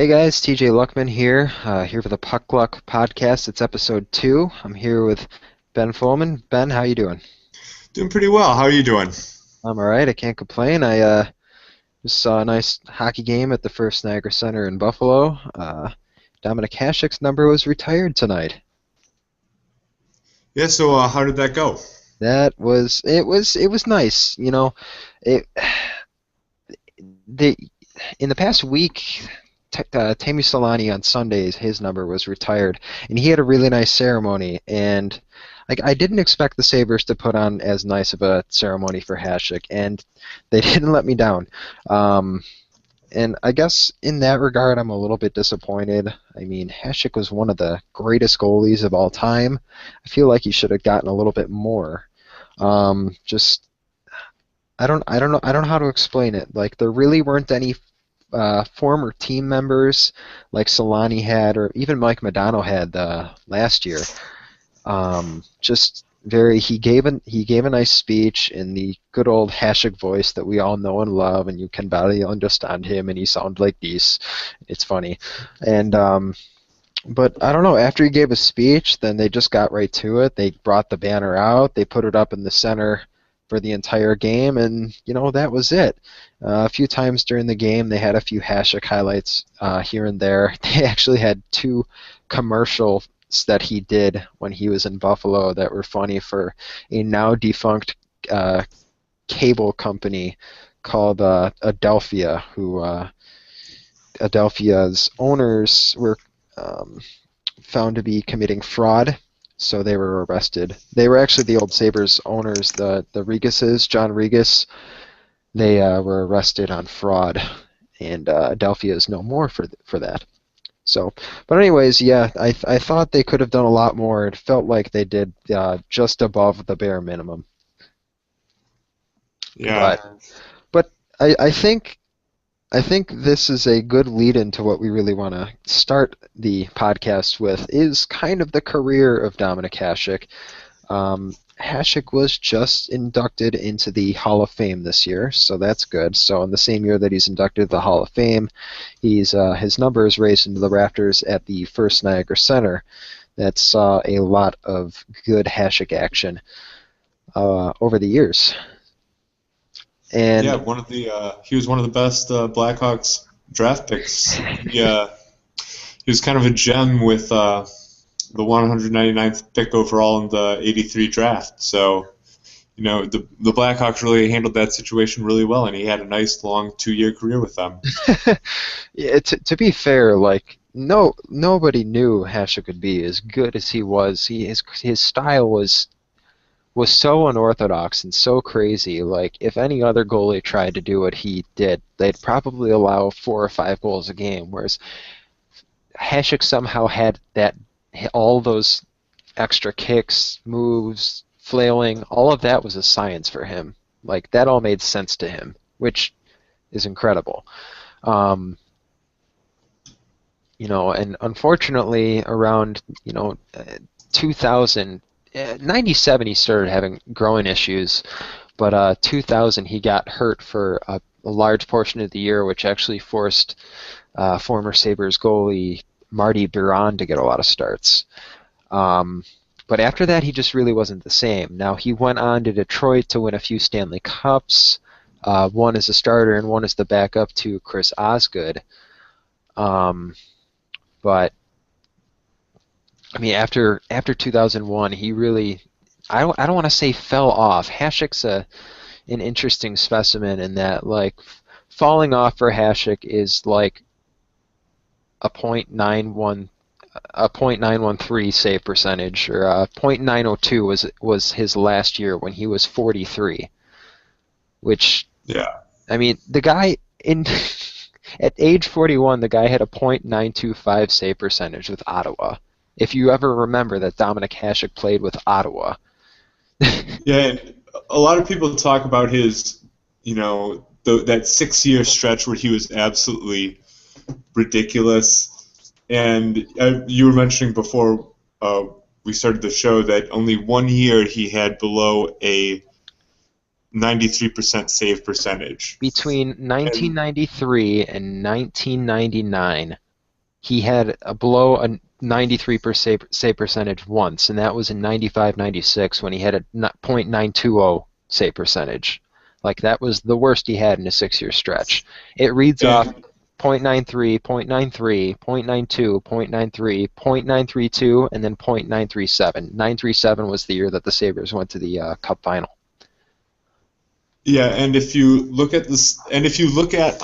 Hey guys, TJ Luckman here, here for the Puck Luck podcast. It's episode 2. I'm here with Ben Foreman. Ben, how you doing? Doing pretty well. How are you doing? I'm all right. I can't complain. I just saw a nice hockey game at the First Niagara Center in Buffalo. Dominic Hasek's number was retired tonight. Yeah, so how did that go? It was nice. It the in the past week, Teemu Selanne on Sundays, his number was retired, and he had a really nice ceremony. And I didn't expect the Sabres to put on as nice of a ceremony for Hasek, and they didn't let me down. Um, and I guess in that regard, I'm a little bit disappointed. I mean, Hasek was one of the greatest goalies of all time. I feel like he should have gotten a little bit more. Just I don't know how to explain it. Like there really weren't any former team members like Solani had, or even Mike Modano had last year. Just very he gave a nice speech in the good old Hasek voice that we all know and love, and you can barely understand him, and he sounds like this. It's funny, and but I don't know. After he gave a speech, then they just got right to it. They brought the banner out. They put it up in the center for the entire game, and that was it. A few times during the game, they had a few Hasek highlights here and there. They actually had two commercials that he did when he was in Buffalo that were funny for a now defunct uh, cable company called Adelphia, who Adelphia's owners were um, found to be committing fraud, so they were arrested. They were actually the old Sabres owners, the Regises, John Regis. They were arrested on fraud, and Adelphia is no more for that. So, but anyways, yeah, I thought they could have done a lot more. It felt like they did just above the bare minimum. Yeah, But but I think this is a good lead into what we really want to start the podcast with is kind of the career of Dominic Hasek. Hasek was just inducted into the Hall of Fame this year, so that's good. So in the same year that he's inducted to the Hall of Fame, his number is raised into the rafters at the First Niagara Center. That saw a lot of good Hasek action over the years. yeah. And One of the he was one of the best Blackhawks draft picks. He was kind of a gem with the 199th pick overall in the '83 draft. So the Blackhawks really handled that situation really well, and he had a nice long 2-year career with them. yeah, to be fair, like nobody knew Hasek could be as good as he was. His style was so unorthodox and so crazy. Like if any other goalie tried to do what he did, they'd probably allow 4 or 5 goals a game. Whereas Hasek somehow had that all those extra kicks, moves, flailing, all of that was a science for him. Like that all made sense to him, which is incredible. Um, and unfortunately, around 2000, 97 he started having growing issues, but 2000 he got hurt for a large portion of the year, which actually forced former Sabres goalie Marty Biron to get a lot of starts. Um, but after that, he just really wasn't the same. Now he went on to Detroit to win a few Stanley Cups, one as a starter and one as the backup to Chris Osgood. Um, but I mean, after 2001, he really I don't want to say fell off. Hasek's an interesting specimen in that like falling off for Hasek is like a .91 a .913 save percentage, or a .902 was his last year when he was 43. Which Yeah. I mean, the guy in at age 41, the guy had a .925 save percentage with Ottawa. If you ever remember that Dominic Hasek played with Ottawa. Yeah, and a lot of people talk about his, that 6-year stretch where he was absolutely ridiculous. And you were mentioning before we started the show that only 1 year he had below a 93% save percentage. Between And 1993 and 1999. he had a below a 93 save percentage once, and that was in 95-96 when he had a .920 save percentage. Like, that was the worst he had in a 6-year stretch. It reads off And .93, .93, .92, .93, .932, and then .937. 937 was the year that the Sabres went to the Cup final. yeah, and if you look at this, and if you look at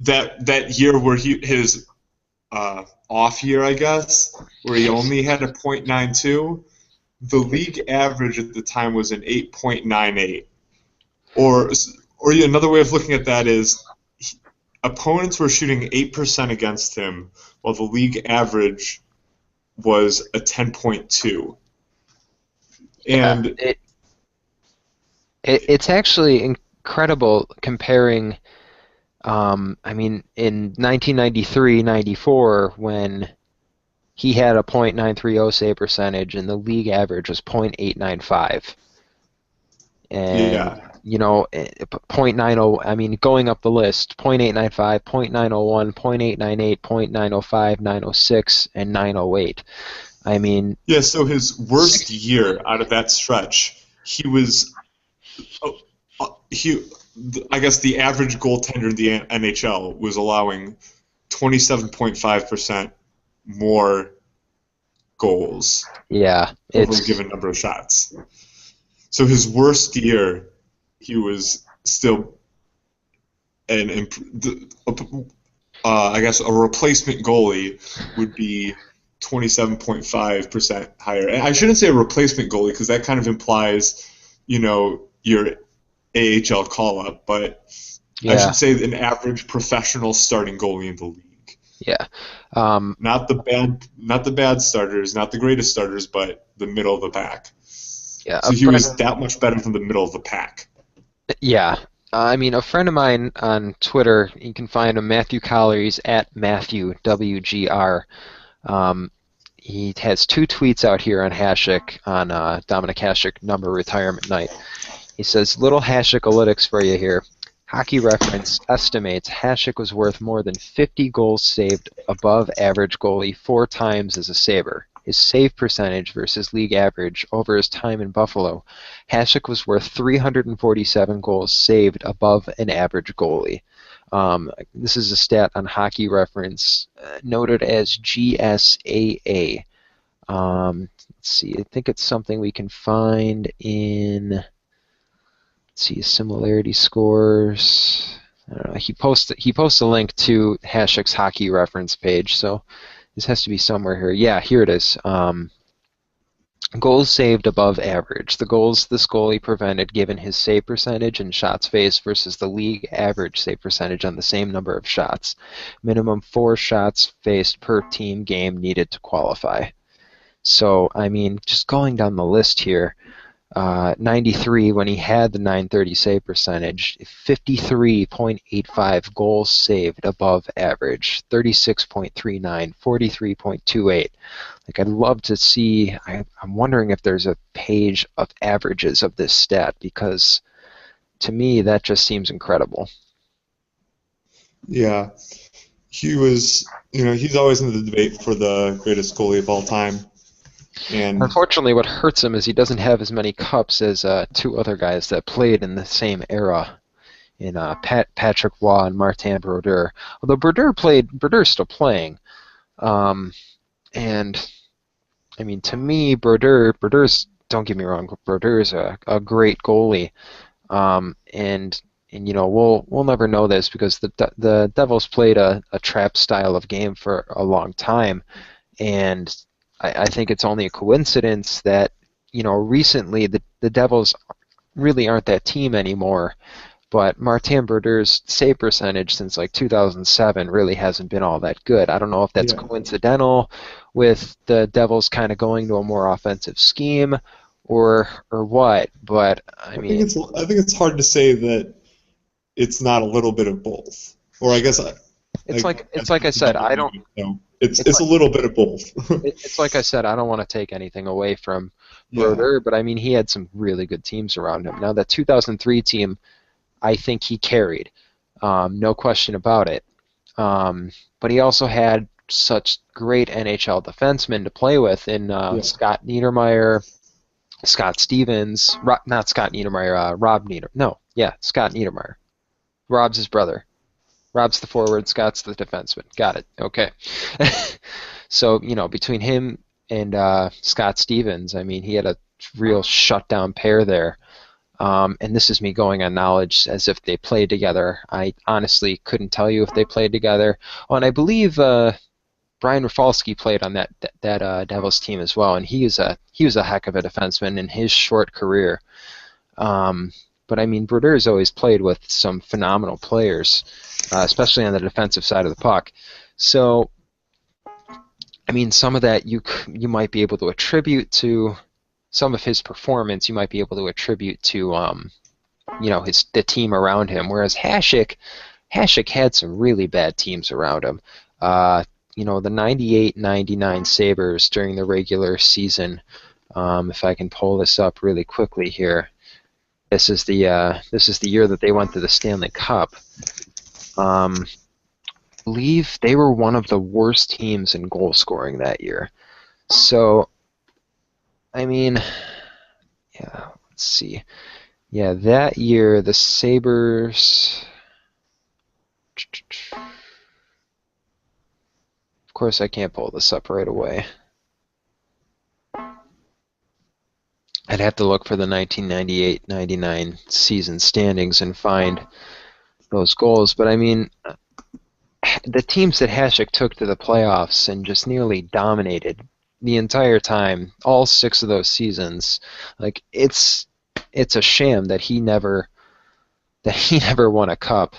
that year where his off year, I guess, where he only had a .92, the league average at the time was an 8.98. Or another way of looking at that is opponents were shooting 8% against him, while the league average was a 10.2. And it's actually incredible comparing. I mean, in 1993-94, when he had a .930 save percentage and the league average was .895, and yeah, you know, .90. I mean, going up the list: .895, .901, .898, .905, .906, and .908. I mean, yeah. So his worst year out of that stretch, he was I guess the average goaltender in the NHL was allowing 27.5% more goals yeah, over a it's given number of shots. So his worst year, he was still I guess a replacement goalie would be 27.5% higher. And I shouldn't say a replacement goalie because that kind of implies, your AHL call-up, but I yeah, should say an average professional starting goalie in the league. yeah. Not the bad starters, not the greatest starters, but the middle of the pack. Yeah, So he was that much better than the middle of the pack. yeah. I mean, a friend of mine on Twitter, you can find him, Matthew Collar. He's at Matthew WGR. He has 2 tweets out here on Hasek, on Dominic Hasek number retirement night. He says, little Hasek-alytics for you here. Hockey Reference estimates Hasek was worth more than 50 goals saved above average goalie 4 times as a Sabre. His save percentage versus league average over his time in Buffalo, Hasek was worth 347 goals saved above an average goalie. This is a stat on Hockey Reference, noted as GSAA. Let's see, I think it's something we can find in, let's see, similarity scores. I don't know. He posts a link to Hasek's Hockey Reference page, so this has to be somewhere here. Yeah, here it is. Goals saved above average. The goals this goalie prevented given his save percentage and shots faced versus the league average save percentage on the same number of shots. Minimum 4 shots faced per team game needed to qualify. So, I mean, just going down the list here, 93 when he had the .930 save percentage, 53.85 goals saved above average, 36.39, 43.28. Like, I'd love to see, I'm wondering if there's a page of averages of this stat, because to me that just seems incredible. Yeah. He was, he's always in the debate for the greatest goalie of all time. And unfortunately, what hurts him is he doesn't have as many cups as 2 other guys that played in the same era, in Patrick Waugh and Martin Brodeur. Although Brodeur's still playing, and I mean, to me, Brodeur's, don't get me wrong, Brodeur's a great goalie, and we'll never know this because the Devils played a trap style of game for a long time, and I think it's only a coincidence that, recently the Devils really aren't that team anymore, but Martin Brodeur's save percentage since like 2007 really hasn't been all that good. I don't know if that's coincidental with the Devils kind of going to a more offensive scheme or what, but I mean, I think it's hard to say that it's not a little bit of both. Or I guess it's like I said, I don't. It's a little bit of both. It's like I said, I don't want to take anything away from Brodeur, but I mean, he had some really good teams around him. Now, that 2003 team, I think he carried, no question about it. But he also had such great NHL defensemen to play with in Scott Niedermayer, Scott Stevens, not Scott Niedermayer, Rob Niedermayer. No, yeah, Scott Niedermayer. Rob's his brother. Rob's the forward, Scott's the defenseman. Got it. Okay. So, between him and Scott Stevens, I mean, he had a real shutdown pair there. And this is me going on knowledge as if they played together. I honestly couldn't tell you if they played together. Oh, and I believe Brian Rafalski played on that Devils team as well, and he was a heck of a defenseman in his short career. But I mean, Brodeur's always played with some phenomenal players, especially on the defensive side of the puck. So, I mean, some of that you might be able to attribute to some of his performance. You might be able to attribute to the team around him. Whereas Hasek had some really bad teams around him. The 98-99 Sabres during the regular season. If I can pull this up really quickly here. This is the year that they went to the Stanley Cup. I believe they were one of the worst teams in goal scoring that year. So, I mean, yeah, let's see. Yeah, that year the Sabres. Of course, I can't pull this up right away. I'd have to look for the 1998-99 season standings and find those goals. But I mean, the teams that Hasek took to the playoffs and just nearly dominated the entire time, all 6 of those seasons, like it's a sham that he never won a cup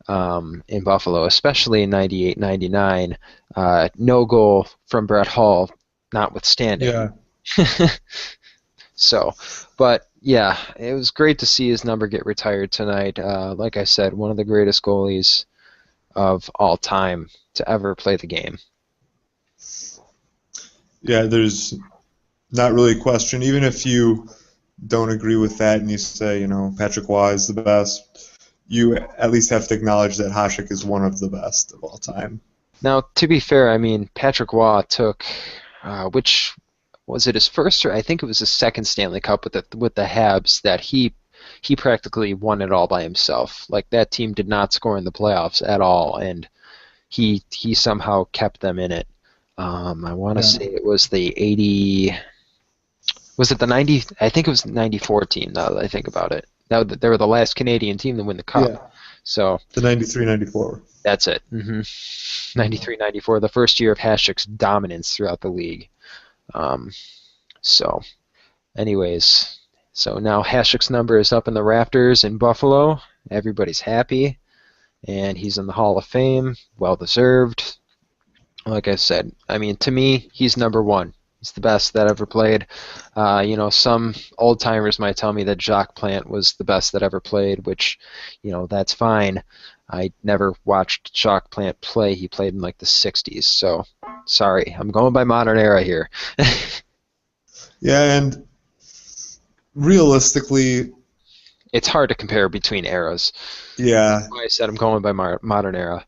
in Buffalo, especially in 98-99. No goal from Brett Hull, notwithstanding. Yeah. So, but yeah, it was great to see his number get retired tonight. Like I said, one of the greatest goalies of all time to ever play the game. Yeah, there's not really a question. Even if you don't agree with that and you say, Patrick Waugh is the best, you at least have to acknowledge that Hasek is one of the best of all time. Now, to be fair, I mean, Patrick Waugh took, which was it his first, or I think it was his second Stanley Cup with the Habs, that he practically won it all by himself. Like, that team did not score in the playoffs at all, and he somehow kept them in it. I want to say it was the 80. Was it the 90? I think it was the 94 team. Now that I think about it, now that they were the last Canadian team to win the cup. Yeah. So the 93-94. That's it. 93-94, the first year of Hasek's dominance throughout the league. So, anyways, so now Hasek's number is up in the rafters in Buffalo. Everybody's happy, and he's in the Hall of Fame. Well deserved. Like I said, I mean, to me, he's number one. He's the best that ever played. Some old timers might tell me that Jacques Plante was the best that ever played, which, that's fine. I never watched Jacques Plante play. He played in like the 60s, so sorry. I'm going by modern era here. Yeah, and realistically, it's hard to compare between eras. Yeah. That's why I said I'm going by modern era.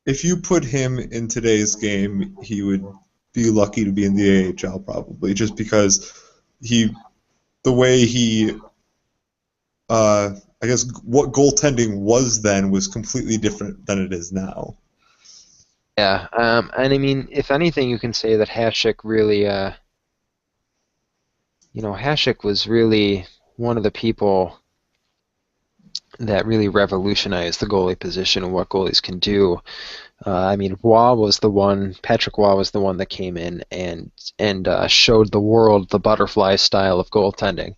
If you put him in today's game, he would be lucky to be in the AHL probably, just because the way he, I guess what goaltending was then was completely different than it is now. Yeah, and I mean, if anything, you can say that Hasek really, Hasek was really one of the people that really revolutionized the goalie position and what goalies can do. I mean, Patrick Waugh was the one that came in and showed the world the butterfly style of goaltending.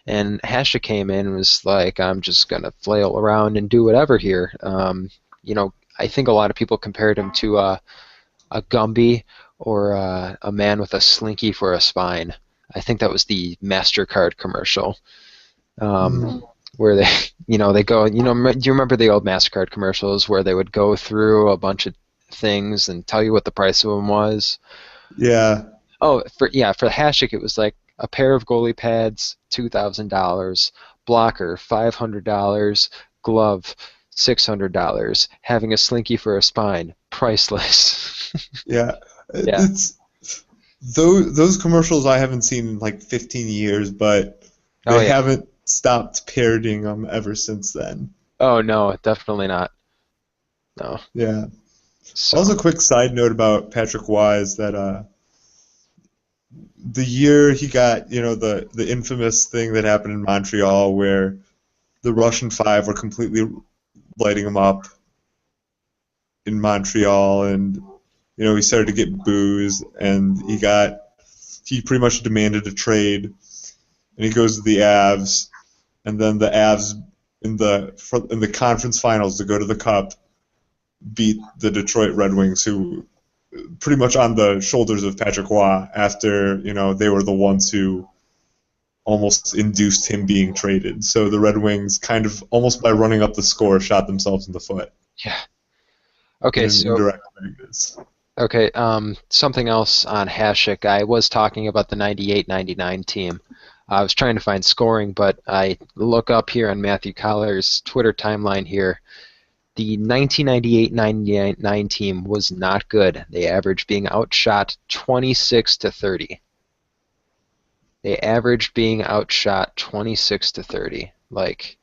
And Hasek came in and was like, I'm just going to flail around and do whatever here. I think a lot of people compared him to a Gumby or a man with a slinky for a spine. I think that was the MasterCard commercial. Where they, they go, do you remember the old MasterCard commercials where they would go through a bunch of things and tell you what the price of them was? Yeah. Oh, for Hasek, it was like a pair of goalie pads, $2,000, blocker, $500, glove, $600. Having a slinky for a spine, priceless. Yeah, Yeah. it's those commercials I haven't seen in like 15 years, but Oh they yeah. haven't stopped parodying them ever since then. Oh no, definitely not. No. Yeah. So. Also, quick side note about Patrick Waugh is that the year he got, the infamous thing that happened in Montreal where the Russian Five were completely lighting him up in Montreal, and he started to get boos, and he pretty much demanded a trade, and he goes to the Avs, and then the Avs in the conference finals to go to the Cup beat the Detroit Red Wings, who pretty much on the shoulders of Patrick Waugh after they were the ones who almost induced him being traded. So the Red Wings kind of almost by running up the score shot themselves in the foot. Yeah. Okay, In so indirect ways. okay, something else on Hasek. I was talking about the 98-99 team. I was trying to find scoring, but I look up here on Matthew Collar's Twitter timeline here. The 1998-99 team was not good. They averaged being outshot 26-30. They averaged being outshot 26-30. Like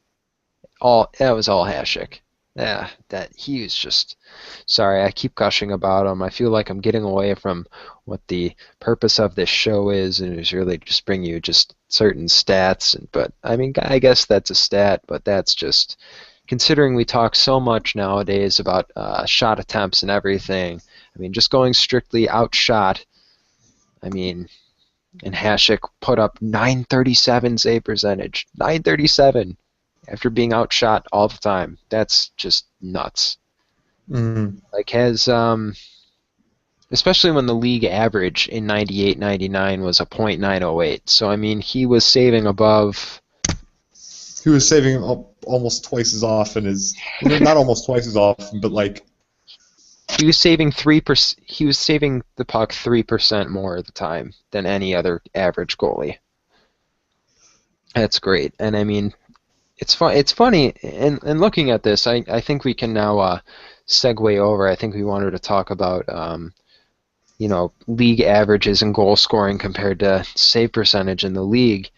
that was all Hasek. Yeah, that he was just. Sorry, I keep gushing about him. I feel like I'm getting away from what the purpose of this show is, and it's really just bring you just certain stats. But I mean, I guess that's a stat, but that's just considering we talk so much nowadays about shot attempts and everything. I mean, just going strictly outshot. I mean, and Hasek put up 937 save percentage. 937 after being outshot all the time. That's just nuts. Mm-hmm. Like especially when the league average in 98-99 was a .908. So I mean, he was saving above. He was saving almost twice as often as, not almost twice as often, but like. He was saving 3%. He was saving the puck 3% more of the time than any other average goalie. That's great, and I mean, it's fun. It's funny, and looking at this, I think we can now segue over. I think we wanted to talk about league averages and goal scoring compared to save percentage in the league,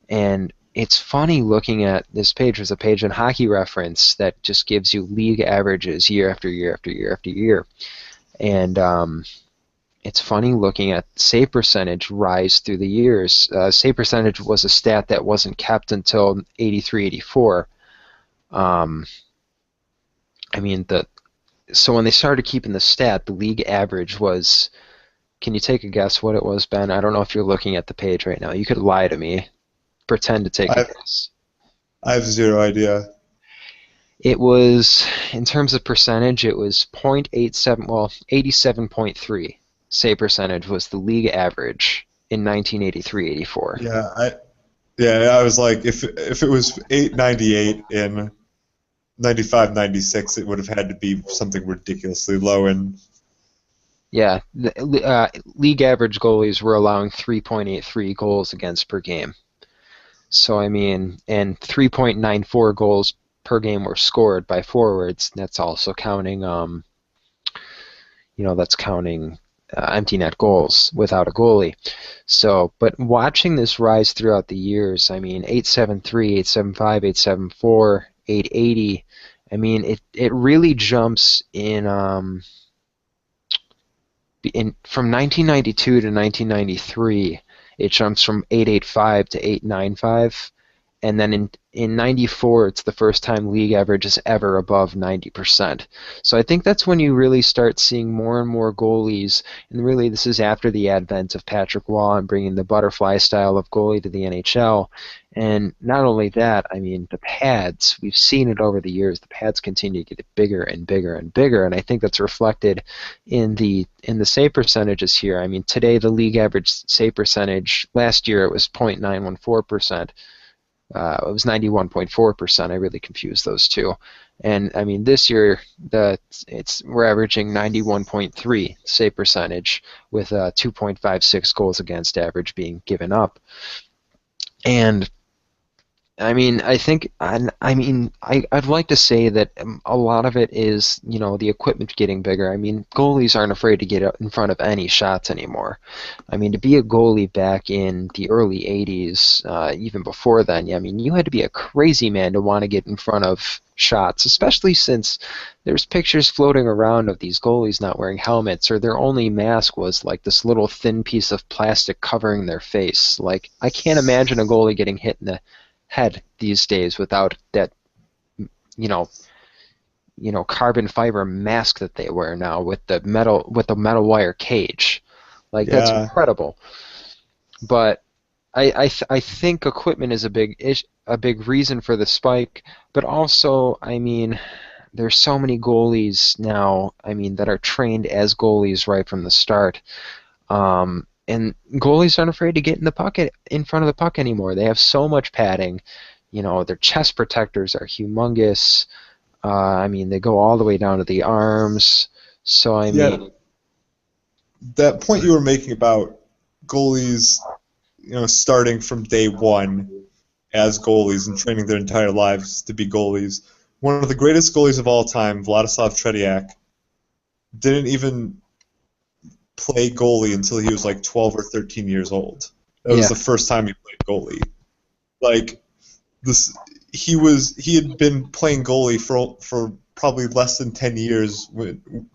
and it's funny looking at this page. There's a page in Hockey Reference that just gives you league averages year after year after year after year. And it's funny looking at save percentage rise through the years. Save percentage was a stat that wasn't kept until 83-84. So when they started keeping the stat, the league average was, can you take a guess what it was, Ben? I don't know if you're looking at the page right now. You could lie to me. Pretend to take a guess. I have zero idea. It was, in terms of percentage, it was 87.3 save percentage was the league average in 1983-84. Yeah, I was like, if it was 898 in 95-96, it would have had to be something ridiculously low. And yeah, the league average goalies were allowing 3.83 goals against per game. So, I mean, and 3.94 goals per game were scored by forwards. That's also counting, that's counting empty net goals without a goalie. So, but watching this rise throughout the years, I mean, 873, 875, 874, 880, I mean, it really jumps in from 1992 to 1993. It jumps from 885 to 895, and then in 94, it's the first time league average is ever above 90%. So I think that's when you really start seeing more and more goalies, and really this is after the advent of Patrick Waugh and bringing the butterfly style of goalie to the NHL. And not only that, I mean, the pads, we've seen it over the years, the pads continue to get bigger and bigger and bigger, and I think that's reflected in the save percentages here. I mean, today the league average save percentage, last year it was .914%. It was 91.4%. I really confused those two. And I mean, this year we're averaging 91.3 save percentage with 2.56 goals against average being given up. And I mean, I think, I'd like to say that a lot of it is, the equipment getting bigger. I mean, goalies aren't afraid to get out in front of any shots anymore. I mean, to be a goalie back in the early 80s, even before then, yeah, I mean, you had to be a crazy man to want to get in front of shots, especially since there's pictures floating around of these goalies not wearing helmets, or their only mask was like this little thin piece of plastic covering their face. Like, I can't imagine a goalie getting hit in the head these days without that, you know, carbon fiber mask that they wear now with the metal wire cage. Like, that's Yeah, incredible. But I think equipment is a big reason for the spike. But also, I mean, there's so many goalies now. I mean, that are trained as goalies right from the start. And goalies aren't afraid to get in front of the puck anymore. They have so much padding. Their chest protectors are humongous. I mean, they go all the way down to the arms. So I yeah. mean, That point you were making about goalies, starting from day one as goalies and training their entire lives to be goalies. One of the greatest goalies of all time, Vladislav Tretiak, didn't even play goalie until he was like 12 or 13 years old. That was yeah, the first time he played goalie. Like this, he had been playing goalie for probably less than 10 years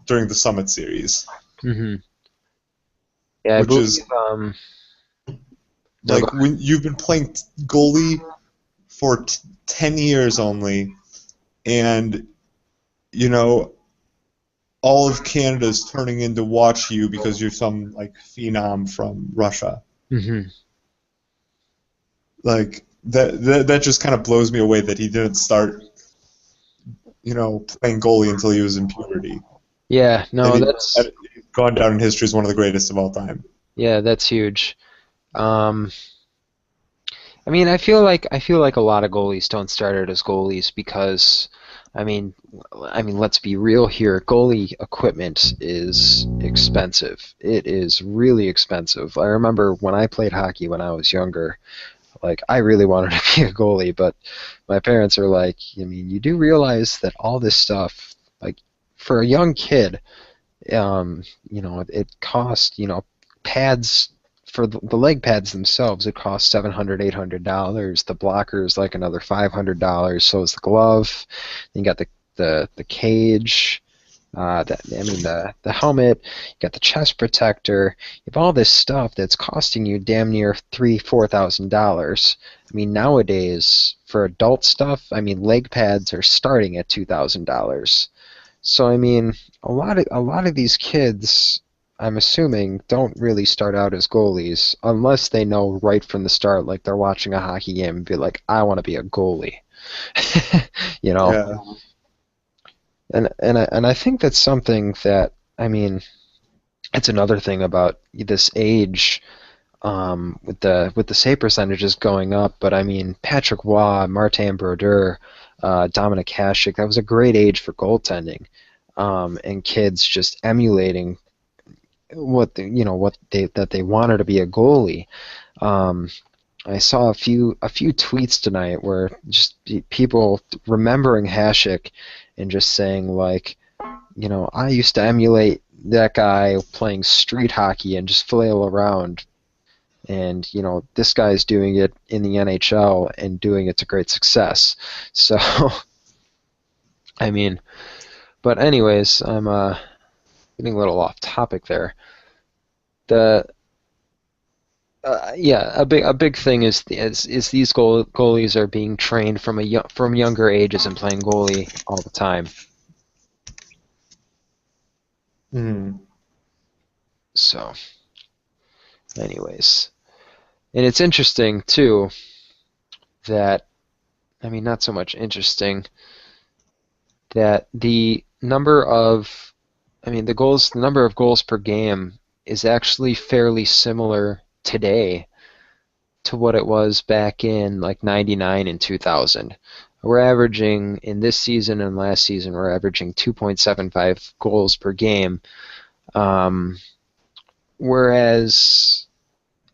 during the Summit Series, hmm yeah, I which believe. is No, go like when you've been playing goalie for 10 years only, and you know all of Canada's turning in to watch you because you're some like phenom from Russia. hmm Like that just kind of blows me away that he didn't start playing goalie until he was in puberty, Yeah, and no, that's he's gone down in history as one of the greatest of all time. yeah, that's huge. Um, I mean, I feel like a lot of goalies don't start out as goalies because, I mean, let's be real here. Goalie equipment is expensive. It is really expensive. I remember when I played hockey when I was younger. Like, I really wanted to be a goalie, but my parents are like, I mean, you do realize that all this stuff, like, for a young kid, it costs, pads for the leg pads themselves. It costs $700, $800. The blockers like another $500. So is the glove. Then you got the cage. The helmet. You got the chest protector. You have all this stuff that's costing you damn near $3,000, $4,000. I mean, nowadays for adult stuff, I mean, leg pads are starting at $2,000. So I mean, a lot of these kids, I'm assuming, don't really start out as goalies unless they know right from the start, like they're watching a hockey game and be like, I want to be a goalie. you know, Yeah, and I think that's something that, I mean, it's another thing about this age, with the save percentages going up. But I mean, Patrick Waugh, Martin Brodeur, Dominic Hasek, that was a great age for goaltending, and kids just emulating what they wanted to be a goalie. Um, I saw a few tweets tonight where just people remembering Hasek and just saying like, I used to emulate that guy playing street hockey and just flail around, and this guy's doing it in the NHL and doing it to great success. So I mean, but anyways, I'm getting a little off topic there. The Yeah, a big thing is these goalies are being trained from younger ages and playing goalie all the time. mm. So, anyways, and it's interesting too that, I mean, not so much interesting that the number of goals per game is actually fairly similar today to what it was back in like 99 and 2000. We're averaging in this season and last season, we're averaging 2.75 goals per game. Um, Whereas,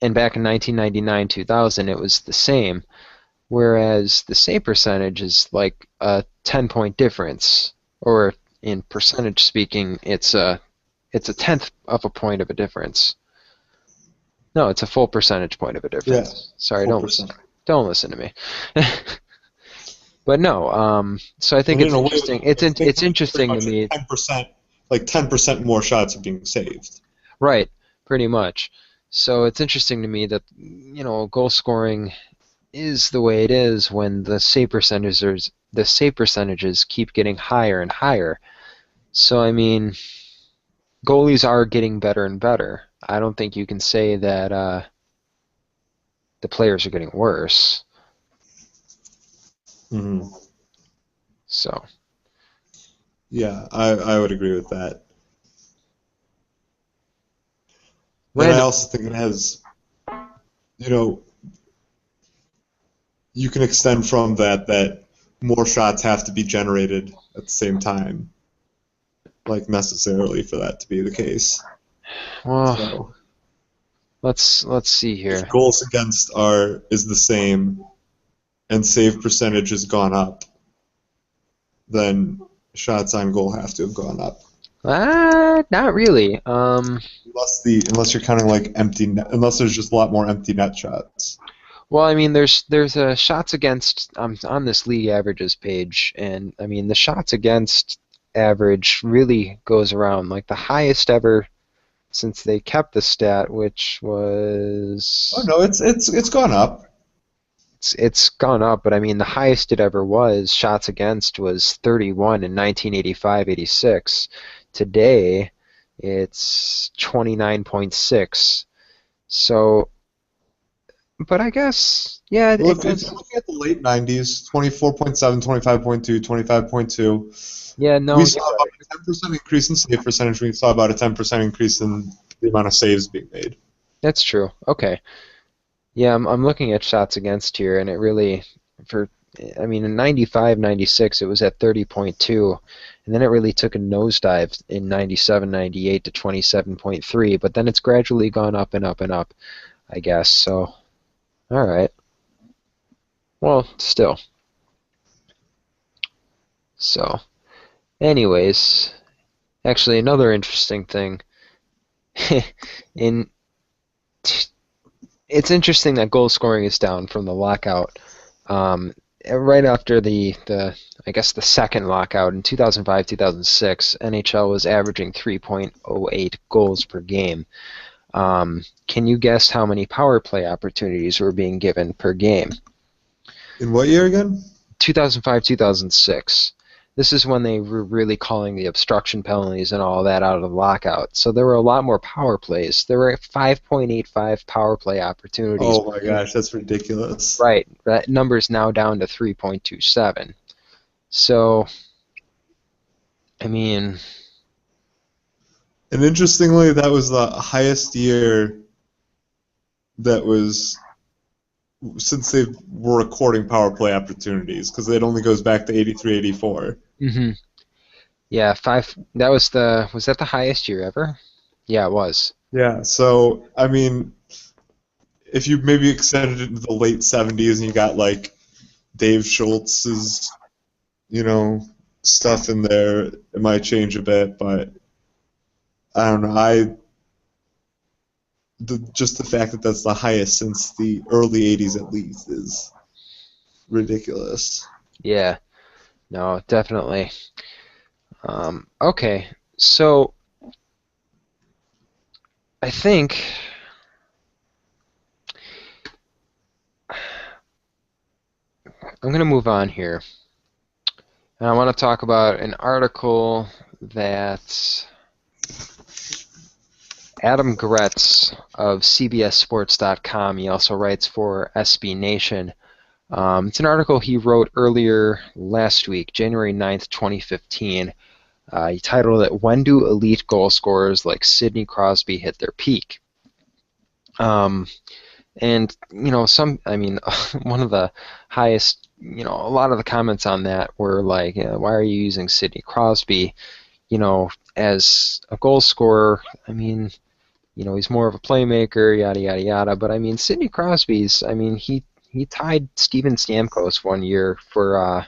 and back in 1999, 2000, it was the same. whereas the save percentage is like a 10-point difference, or in percentage speaking, it's a tenth of a point of a difference. No, it's a full percentage point of a Yeah, difference. Sorry, full don't percent. don't listen to me. But no, so I think And it's in a way, interesting. it's It's pretty interesting to much me, 10%, like 10% more shots are being saved. right? Pretty much. So it's interesting to me that goal scoring is the way it is when the save percentages keep getting higher and higher. So I mean, goalies are getting better and better. I don't think you can say that the players are getting worse. Hmm. So Yeah, I would agree with that. And I random. also think it has, you know, you can extend from that more shots have to be generated at the same time, like necessarily for that to be the case. Well, So let's see if here. goals against is the same and save percentage has gone up, then shots on goal have to have gone up. Not really. Unless you're counting like empty net, unless there's just a lot more empty net shots. Well, I mean, there's shots against on this league averages page, and I mean the shots against average really goes around like the highest ever since they kept the stat, which Oh was no, it's gone up. it's gone up, but I mean the highest it ever was shots against was 31 in 1985-86. Today, it's 29.6. So, but I guess yeah, Well, it if you're does. looking at the late 90s, 24.7, 25.2, 25.2, Yeah, no, we you're saw about right. a 10% increase in save percentage. We saw about a 10% increase in the amount of saves being made. That's true. Okay. Yeah, I'm looking at shots against here, and it really, for, I mean, in 95, 96, it was at 30.2, and then it really took a nosedive in 97, 98 to 27.3, but then it's gradually gone up and up and up, I guess. So, all right. Well, still. So, anyways, actually, another interesting thing, in it's interesting that goal scoring is down from the lockout. Um, right after the I guess the second lockout in 2005 2006, NHL was averaging 3.08 goals per game. Can you guess how many power play opportunities were being given per game? In what year again? 2005 2006. This is when they were really calling the obstruction penalties and all that out of the lockout. So there were a lot more power plays. There were 5.85 power play opportunities Oh per my game. gosh, that's ridiculous. Right. That number's now down to 3.27. So, I mean, And interestingly, that was the highest year that was since they were recording power play opportunities because it only goes back to 83, 84. hmm yeah, five. That was that the highest year ever? Yeah, it was. Yeah, so I mean, if you maybe extended it into the late 70s and you got like Dave Schultz's, you know, stuff in there, it might change a bit, but I don't know. Just the fact that that's the highest since the early 80s at least is ridiculous. Yeah. No, definitely. Okay, so I think I'm gonna move on here, and I want to talk about an article that Adam Gretz of CBSSports.com. He also writes for SB Nation. It's an article he wrote earlier last week, January 9th, 2015. He titled it, "When Do Elite Goal Scorers Like Sidney Crosby Hit Their Peak?" Um, and, I mean, one of the highest, a lot of the comments on that were like, why are you using Sidney Crosby, as a goal scorer? I mean, he's more of a playmaker, yada, yada, yada. But, I mean, Sidney Crosby's, I mean, he he tied Steven Stamkos one year for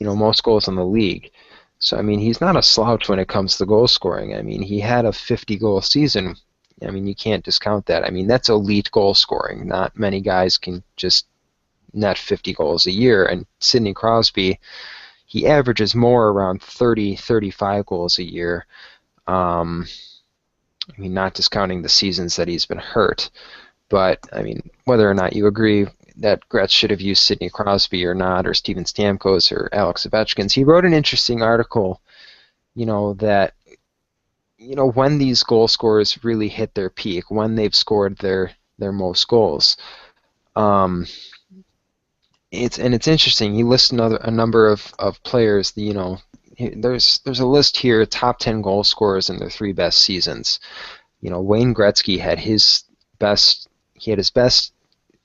most goals in the league. So I mean, he's not a slouch when it comes to goal scoring. I mean, he had a 50-goal season. I mean, you can't discount that. I mean, that's elite goal scoring. Not many guys can just net 50 goals a year. And Sidney Crosby, he averages more around 30, 35 goals a year. I mean, not discounting the seasons that he's been hurt. But, I mean, whether or not you agree that Gretz should have used Sidney Crosby or not, or Steven Stamkos or Alex Ovechkin, he wrote an interesting article, that, when these goal scorers really hit their peak, when they've scored their most goals. It's interesting. He lists a number of players. There's a list here: top 10 goal scorers in their 3 best seasons. Wayne Gretzky had his best. He had his best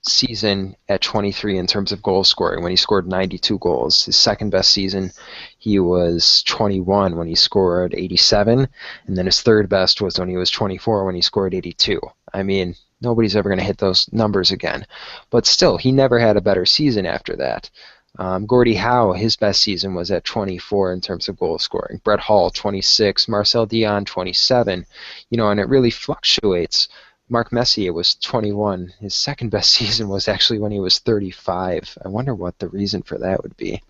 season at 23 in terms of goal scoring when he scored 92 goals. His second best season, he was 21 when he scored 87, and then his third best was when he was 24 when he scored 82. I mean, nobody's ever going to hit those numbers again. But still, he never had a better season after that. Gordie Howe, his best season was at 24 in terms of goal scoring. Brett Hull, 26. Marcel Dion, 27. And it really fluctuates. Mark Messier was 21. His second best season was actually when he was 35. I wonder what the reason for that would be.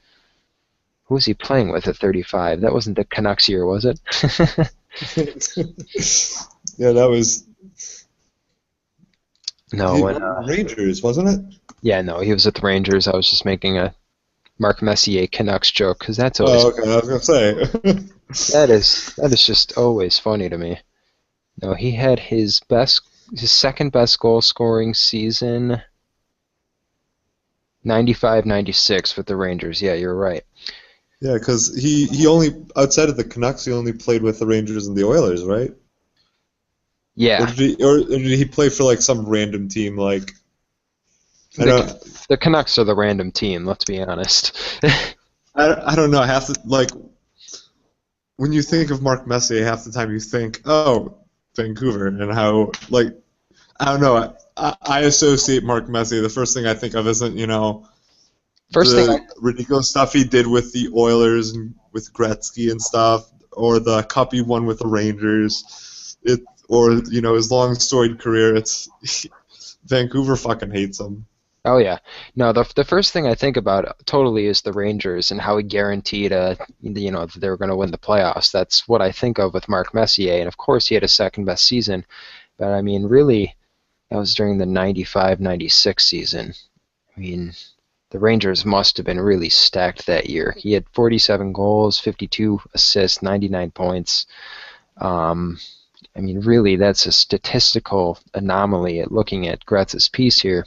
Who was he playing with at 35? That wasn't the Canucks year, was it? Yeah, that was... No, Rangers, wasn't it? Yeah, no, he was at the Rangers. I was just making a Mark Messier Canucks joke because that's always. Oh, okay. I was gonna say. that is just always funny to me. No, he had his second best goal scoring season, 95-96 with the Rangers. Yeah, you're right. Yeah, because he only, outside of the Canucks, he only played with the Rangers and the Oilers, right? Yeah. Or did he play for like some random team like? The Canucks are the random team. Let's be honest. I don't know. Half the, like when you think of Mark Messier, half the time you think, oh, Vancouver, and how like I don't know. I associate Mark Messier. The first thing I think of isn't ridiculous stuff he did with the Oilers and with Gretzky and stuff, or the cup he won with the Rangers. Or his long storied career. It's Vancouver fucking hates him. Oh yeah, no. The first thing I think about totally is the Rangers and how he guaranteed that they were going to win the playoffs. That's what I think of with Mark Messier, and of course he had a second best season, but I mean really, that was during the 95-96 season. I mean, the Rangers must have been really stacked that year. He had 47 goals, 52 assists, 99 points. I mean, really, that's a statistical anomaly at looking at Gretz's piece here.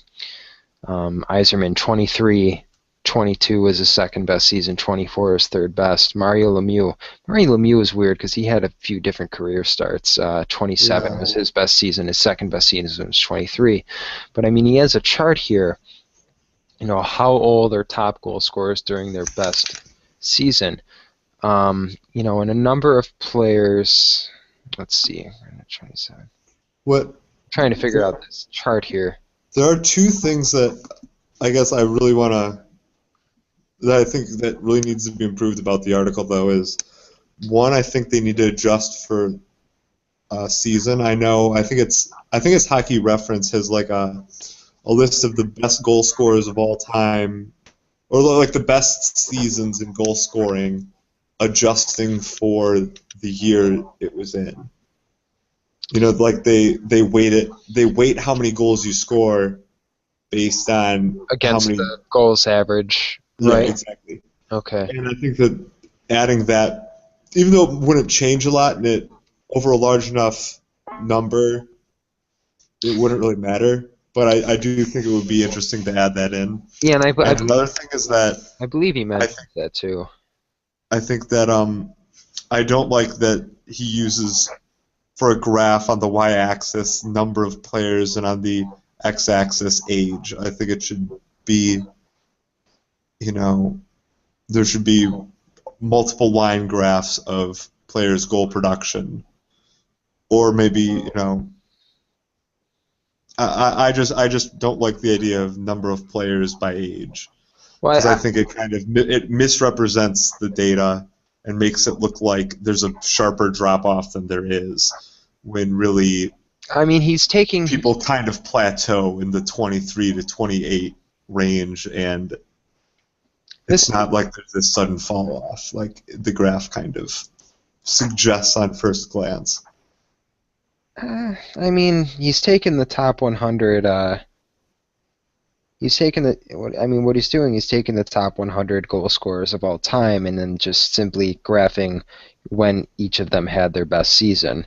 Yzerman, 23, 22 was his second best season, 24 is third best. Mario Lemieux is weird because he had a few different career starts. 27 was his best season. His second best season was 23. But, I mean, he has a chart here, how old are top goal scorers during their best season. And a number of players... Let's see. 27. What? Trying to figure out this chart here. There are two things that I guess I really want to. That I think that really needs to be improved about the article, though, is one. I think they need to adjust for season. I think it's Hockey Reference has like a list of the best goal scorers of all time, or like the best seasons in goal scoring, adjusting for the year it was in. Like they weight how many goals you score based on against how many the goals average, yeah, right? Exactly. Okay. And I think that adding that, even though it wouldn't change a lot, and it over a large enough number, it wouldn't really matter. But I do think it would be interesting to add that in. Yeah, and another thing is that I believe he mentioned that too. I think that I don't like that he uses for a graph on the y-axis number of players and on the x-axis age. I think it should be, there should be multiple line graphs of players' goal production, or maybe I just don't like the idea of number of players by age, Well, because I think it kind of it misrepresents the data and makes it look like there's a sharper drop off than there is, when really I mean, he's taking people kind of plateau in the 23 to 28 range, and it's not like there's this sudden fall off like the graph kind of suggests on first glance. I mean, he's taken the top 100. He's taken what he's doing, he's taking the top 100 goal scorers of all time and then just simply graphing when each of them had their best season,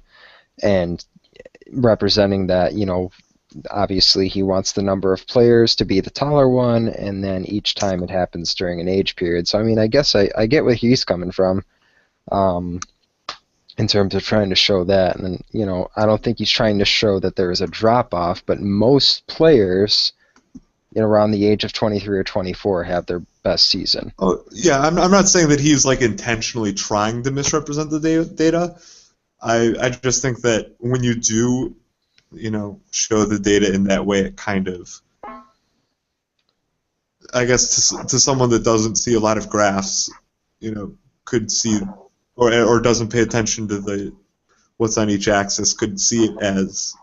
and representing that, obviously he wants the number of players to be the taller one, and then each time it happens during an age period. So, I mean, I guess I get where he's coming from. In terms of trying to show that. And, I don't think he's trying to show that there is a drop-off, but most players, around the age of 23 or 24 have their best season. Oh, yeah, I'm not saying that he's, like, intentionally trying to misrepresent the data. I just think that when you do, show the data in that way, it kind of, I guess to someone that doesn't see a lot of graphs, could see or doesn't pay attention to what's on each axis, could see it as,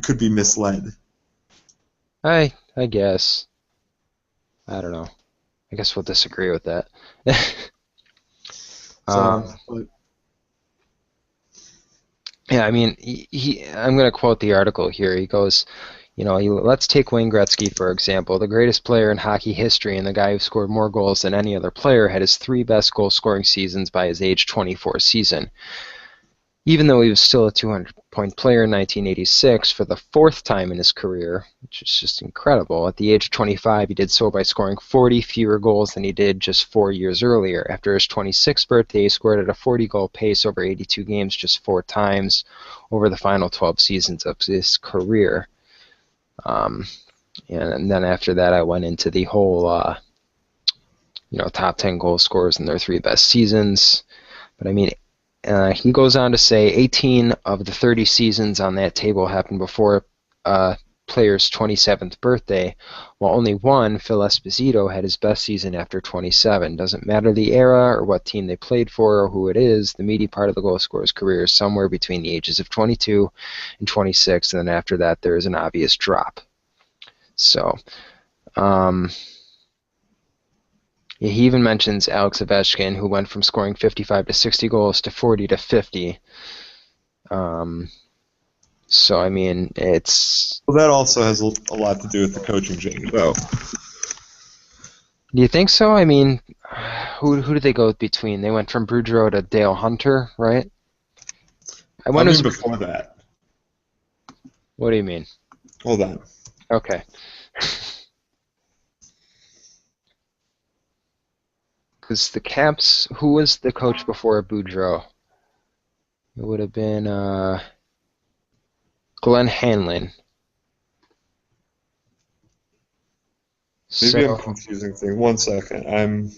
could be misled. I guess. I don't know. I guess we'll disagree with that. Yeah, I mean, I'm going to quote the article here. He goes, let's take Wayne Gretzky, for example, the greatest player in hockey history and the guy who scored more goals than any other player, had his 3 best goal-scoring seasons by his age 24 season. Even though he was still a 200-point player in 1986 for the 4th time in his career, which is just incredible, at the age of 25 he did so by scoring 40 fewer goals than he did just 4 years earlier. After his 26th birthday, he scored at a 40-goal pace over 82 games just 4 times over the final 12 seasons of his career. And then after that I went into the whole, top 10 goal scorers in their 3 best seasons. But I mean, he goes on to say 18 of the 30 seasons on that table happened before a player's 27th birthday, while only one, Phil Esposito, had his best season after 27. Doesn't matter the era or what team they played for or who it is, the meaty part of the goal scorer's career is somewhere between the ages of 22 and 26, and then after that there is an obvious drop. So, he even mentions Alex Ovechkin, who went from scoring 55 to 60 goals to 40 to 50. So, I mean, it's... Well, that also has a lot to do with the coaching change, though. Do you think so? I mean, who did they go between? They went from Boudreau to Dale Hunter, right? I mean before that. What do you mean? Hold on. Okay. Because the Caps, who was the coach before Boudreau? It would have been Glenn Hanlon. Maybe I'm confusing things. 1 second.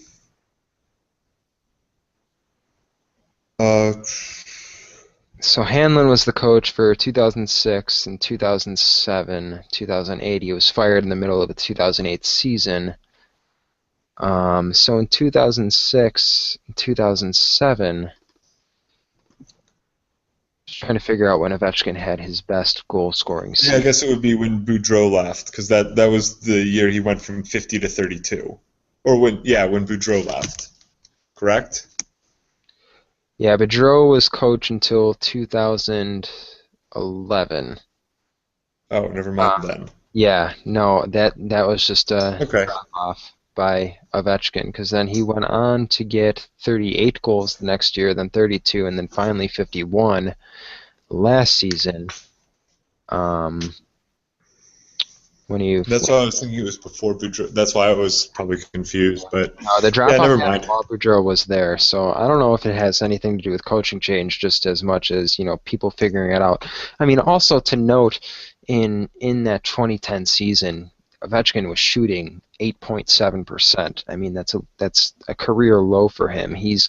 So Hanlon was the coach for 2006 and 2007, 2008. He was fired in the middle of the 2008 season. So in 2006, 2007, just trying to figure out when Ovechkin had his best goal-scoring season. Yeah, I guess it would be when Boudreau left, because that was the year he went from 50 to 32. Or when Boudreau left. Correct? Yeah, Boudreau was coach until 2011. Oh, never mind then. Yeah, no, that was just a Okay. drop-off by Ovechkin, because then he went on to get 38 goals the next year, then 32, and then finally 51 last season. That's why I was thinking it was before Boudreau. That's why I was probably confused. But the drop-off never mind. while Boudreau was there, so I don't know if it has anything to do with coaching change, just as much as people figuring it out. I mean, also to note, in that 2010 season, Ovechkin was shooting 8.7%. I mean, that's a career low for him. He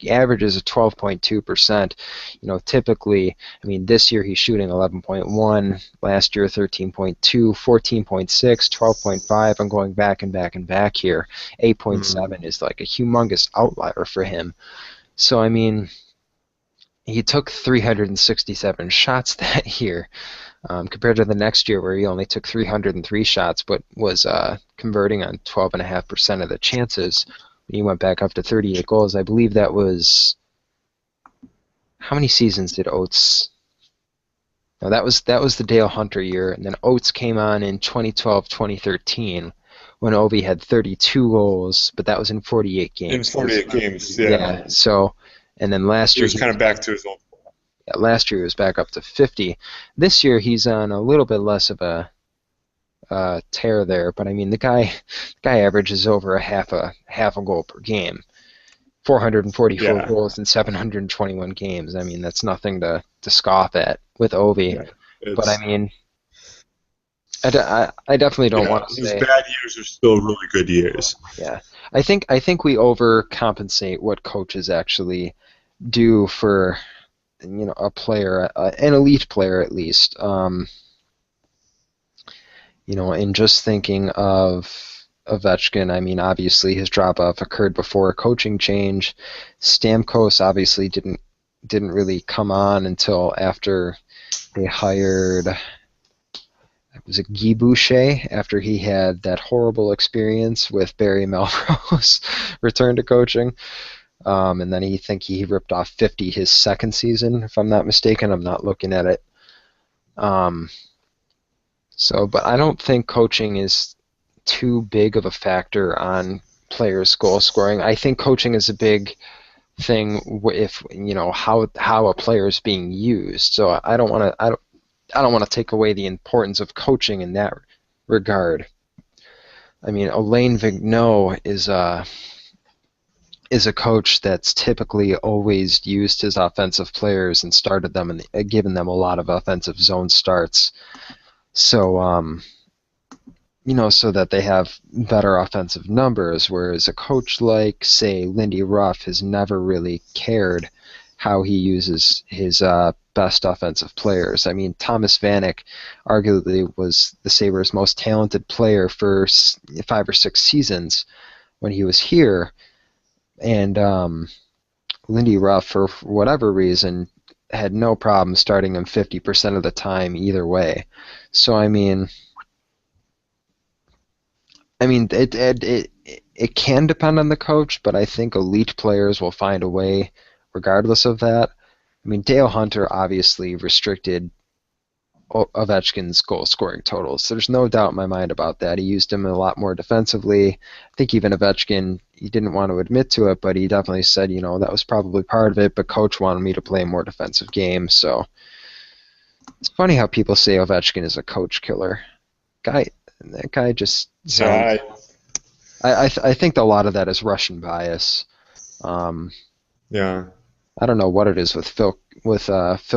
averages a 12.2%. You know, typically, I mean, this year he's shooting 11.1, last year 13.2, 14.6, 12.5. I'm going back and back and back here. 8.7 is like a humongous outlier for him. So, I mean, he took 367 shots that year. Compared to the next year where he only took 303 shots but was converting on 12.5% of the chances. He went back up to 38 goals. I believe that was... How many seasons did Oates... No, that was the Dale Hunter year, and then Oates came on in 2012-2013 when Ovi had 32 goals, but that was in 48 games. In 48 games, yeah. Yeah, so... And then last year... He was kind of back to his old... Last year he was back up to 50. This year he's on a little bit less of a tear there, but I mean the guy averages over a half a goal per game, 444 goals in 721 games. I mean that's nothing to scoff at with Ovi. Yeah, but I mean, I definitely don't want to say his bad years are still really good years. Yeah, I think we overcompensate what coaches actually do for. You know, a player, an elite player at least. You know, and just thinking of Ovechkin, I mean, obviously his drop-off occurred before a coaching change. Stamkos obviously didn't really come on until after they hired, was it Guy Boucher, after he had that horrible experience with Barry Melrose return to coaching. And then he ripped off 50 his second season, if I'm not mistaken. I'm not looking at it. But I don't think coaching is too big of a factor on players' goal scoring. I think coaching is a big thing if you know how a player is being used. So I don't want to take away the importance of coaching in that regard. I mean, Alain Vigneault is a coach that's typically always used his offensive players and started them and given them a lot of offensive zone starts. So, you know, so that they have better offensive numbers, whereas a coach like, say, Lindy Ruff has never really cared how he uses his best offensive players. I mean, Thomas Vanek arguably was the Sabres' most talented player for 5 or 6 seasons when he was here. And Lindy Ruff, for whatever reason, had no problem starting him 50% of the time either way. So I mean, it can depend on the coach, but I think elite players will find a way regardless of that. I mean, Dale Hunter obviously restricted Ovechkin's goal-scoring totals. There's no doubt in my mind about that. He used him a lot more defensively. I think even Ovechkin, he didn't want to admit to it, but he definitely said, you know, that was probably part of it, but coach wanted me to play a more defensive game. So it's funny how people say Ovechkin is a coach killer. That guy just sounds... I think a lot of that is Russian bias. Yeah. I don't know what it is with Phil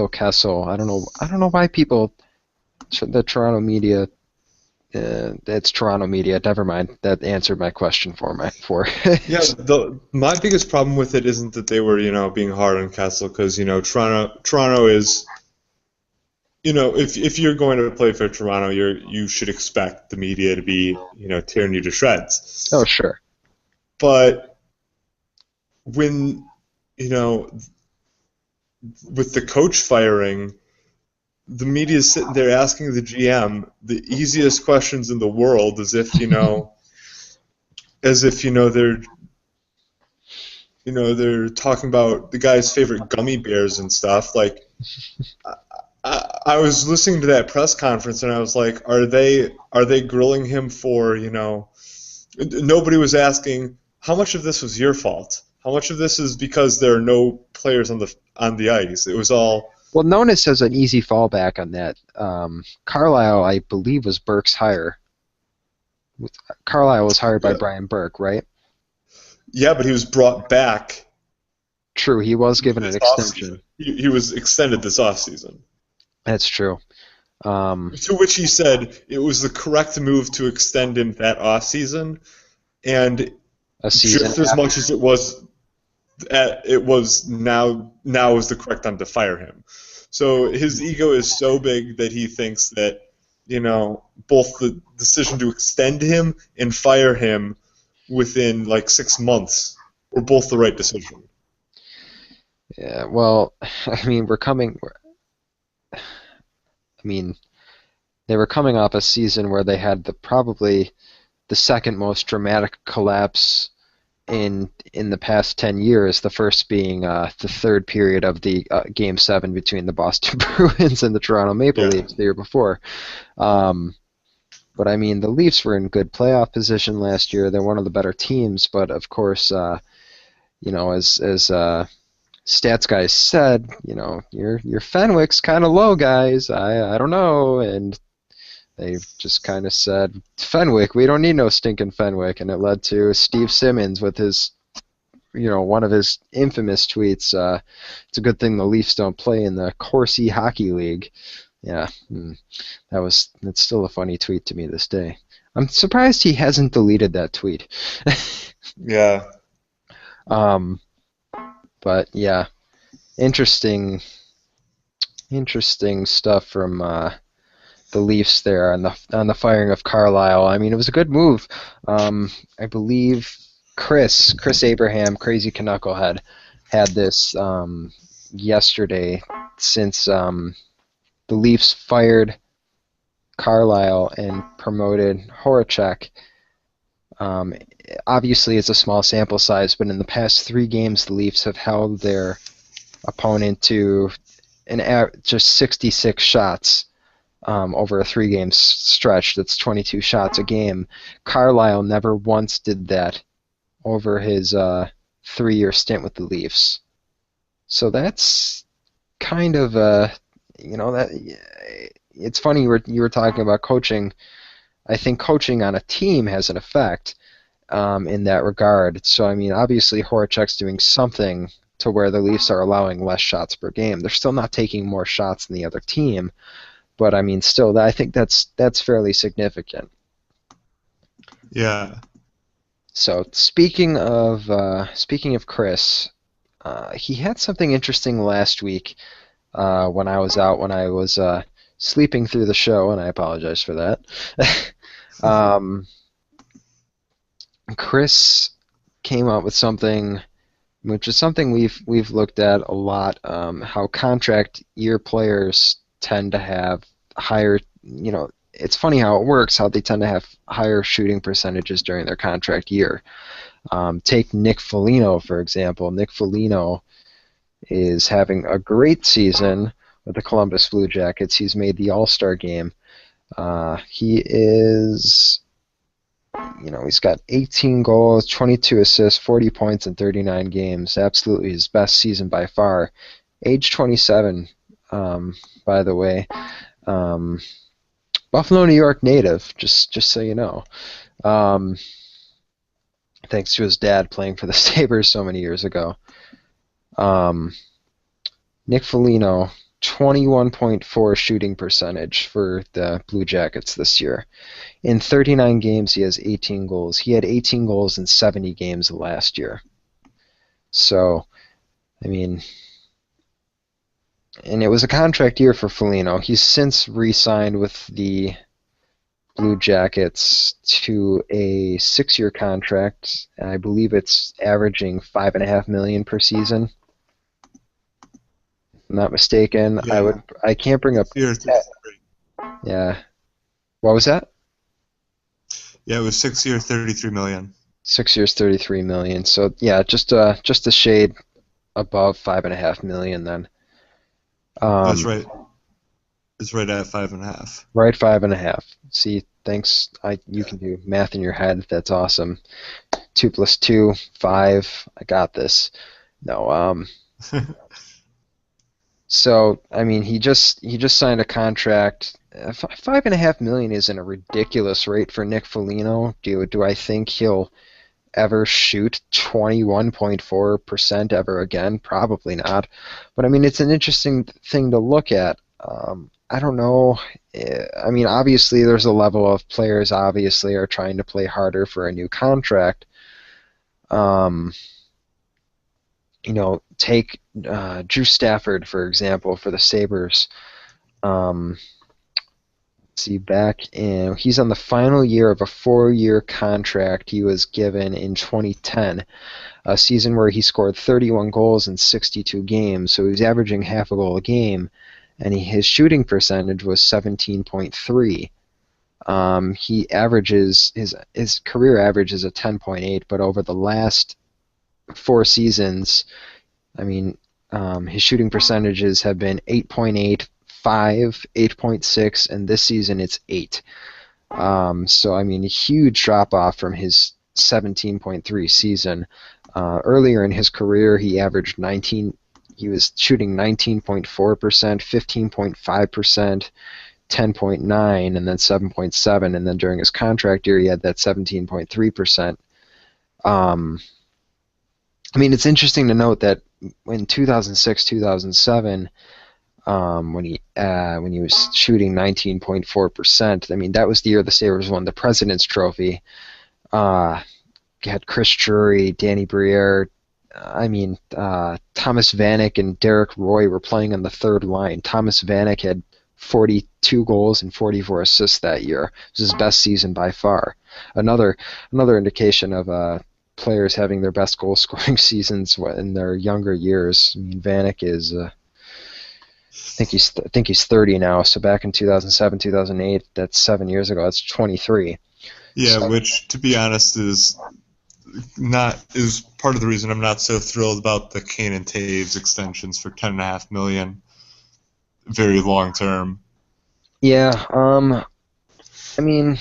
Kessel. I don't know why people, the Toronto media, it's Toronto media. Never mind. That answered my question for. Yeah, my biggest problem with it isn't that they were, you know, being hard on Kessel, because, you know, Toronto is, you know, if you're going to play for Toronto, you should expect the media to be, you know, tearing you to shreds. Oh, sure. But when, you know, with the coach firing, the media is sitting there asking the GM the easiest questions in the world, as if, you know, they're talking about the guy's favorite gummy bears and stuff. Like, I was listening to that press conference and I was like, are they grilling him for, you know? Nobody was asking how much of this was your fault. How much of this is because there are no players on the ice? It was all... Well, Nonis has an easy fallback on that. Carlisle, I believe, was Burke's hire. Carlisle was hired by Brian Burke, right? Yeah, but he was brought back. True, he was given an extension. He was extended this offseason. That's true. To which he said it was the correct move to extend him that offseason, and a season just as much as it was now is the correct time to fire him. So his ego is so big that he thinks that, both the decision to extend him and fire him within like 6 months were both the right decision. Yeah, well, I mean, they were coming off a season where they had probably the second most dramatic collapse in the past 10 years, the first being the third period of the Game 7 between the Boston Bruins and the Toronto Maple Leafs the year before. But I mean, the Leafs were in good playoff position last year. They're one of the better teams, but of course, as stats guys said, your Fenwick's kind of low, guys. I don't know, and they just kind of said, Fenwick, we don't need no stinking Fenwick, and it led to Steve Simmons with his, one of his infamous tweets. It's a good thing the Leafs don't play in the Corsi Hockey League. Yeah, that's still a funny tweet to me this day. I'm surprised he hasn't deleted that tweet. Yeah. But yeah, interesting stuff from the Leafs there on the firing of Carlisle. I mean, it was a good move. I believe Chris Abraham, Crazy Knucklehead, had this yesterday, since the Leafs fired Carlisle and promoted Horacek. Obviously, it's a small sample size, but in the past 3 games, the Leafs have held their opponent to just 66 shots over a 3-game stretch. That's 22 shots a game. Carlisle never once did that over his 3-year stint with the Leafs. So that's kind of it's funny you were talking about coaching. I think coaching on a team has an effect in that regard. So, I mean, obviously Horacek's doing something to where the Leafs are allowing less shots per game. They're still not taking more shots than the other team, but I mean, still, I think that's fairly significant. Yeah. So, speaking of Chris, he had something interesting last week when I was sleeping through the show, and I apologize for that. Chris came up with something, which is something we've looked at a lot. How contract year players tend to have higher. It's funny how it works. How they tend to have higher shooting percentages during their contract year. Take Nick Foligno, for example. Nick Foligno is having a great season with the Columbus Blue Jackets. He's made the All-Star game. He is, he's got 18 goals, 22 assists, 40 points in 39 games. Absolutely his best season by far. Age 27, by the way. Buffalo, New York native, just so you know. Thanks to his dad playing for the Sabres so many years ago. Nick Foligno, 21.4 shooting percentage for the Blue Jackets this year. In 39 games, he has 18 goals. He had 18 goals in 70 games last year. So, I mean, and it was a contract year for Foligno. He's since re-signed with the Blue Jackets to a 6-year contract. I believe it's averaging $5.5 million per season. If I'm not mistaken. Yeah. I can't bring up. Yeah. What was that? Yeah, it was 6 years, $33 million. 6 years, $33 million. So yeah, just a shade above $5.5 million then. That's right. It's right at 5.5. Right, 5.5. See, thanks. You can do math in your head. That's awesome. 2 + 2, 5. I got this. No. So I mean, he just signed a contract. $5.5 million isn't a ridiculous rate for Nick Foligno. Do I think he'll ever shoot 21.4% ever again? Probably not. But I mean, it's an interesting thing to look at. I don't know. I mean, obviously, there's a level of players obviously are trying to play harder for a new contract. Um, take Drew Stafford, for example, for the Sabres. Um, see, he's on the final year of a 4-year contract he was given in 2010, a season where he scored 31 goals in 62 games, so he was averaging half a goal a game, and his shooting percentage was 17.3. He averages his career average is a 10.8, but over the last 4 seasons, I mean, his shooting percentages have been 8.8, 5, 8.6, and this season it's 8. So I mean, a huge drop off from his 17.3 season. Earlier in his career, he averaged 19. He was shooting 19.4%, 15.5%, 10.9, and then 7.7, and then during his contract year, he had that 17.3%. I mean, it's interesting to note that in 2006, 2007, when he was shooting 19.4%, I mean, that was the year the Sabres won the President's Trophy. Had Chris Drury, Danny Briere. Thomas Vanek and Derek Roy were playing on the third line. Thomas Vanek had 42 goals and 44 assists that year. It was his best season by far. Another indication of players having their best goal-scoring seasons in their younger years. I mean, Vanek is, I think he's 30 now. So back in 2007, 2008, that's 7 years ago. That's 23. Yeah, which, to be honest, is part of the reason I'm not so thrilled about the Kane and Taves extensions for $10.5 million, very long term. Yeah. I mean,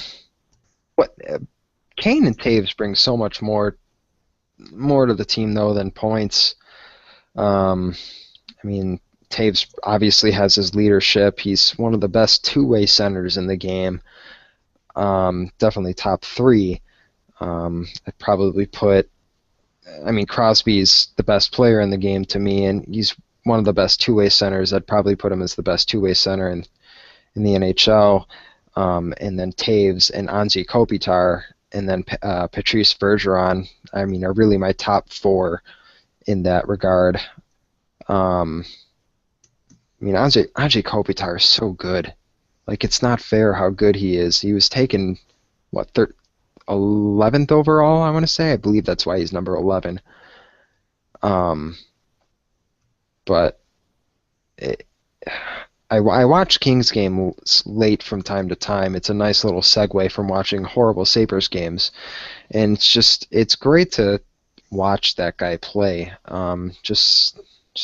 Kane and Taves bring so much more to the team though than points. I mean, Taves obviously has his leadership. He's one of the best two-way centers in the game. Definitely top 3. I'd probably put. I mean, Crosby's the best player in the game to me, and he's one of the best two-way centers. I'd probably put him as the best two-way center in the NHL. And then Taves and Anze Kopitar, and then Patrice Bergeron, I mean, are really my top 4 in that regard. I mean, Anze Kopitar is so good. Like, it's not fair how good he is. He was taken, 11th overall, I want to say. I believe that's why he's number 11. But I watch Kings games late from time to time. It's a nice little segue from watching horrible Sabres games, and it's great to watch that guy play. Just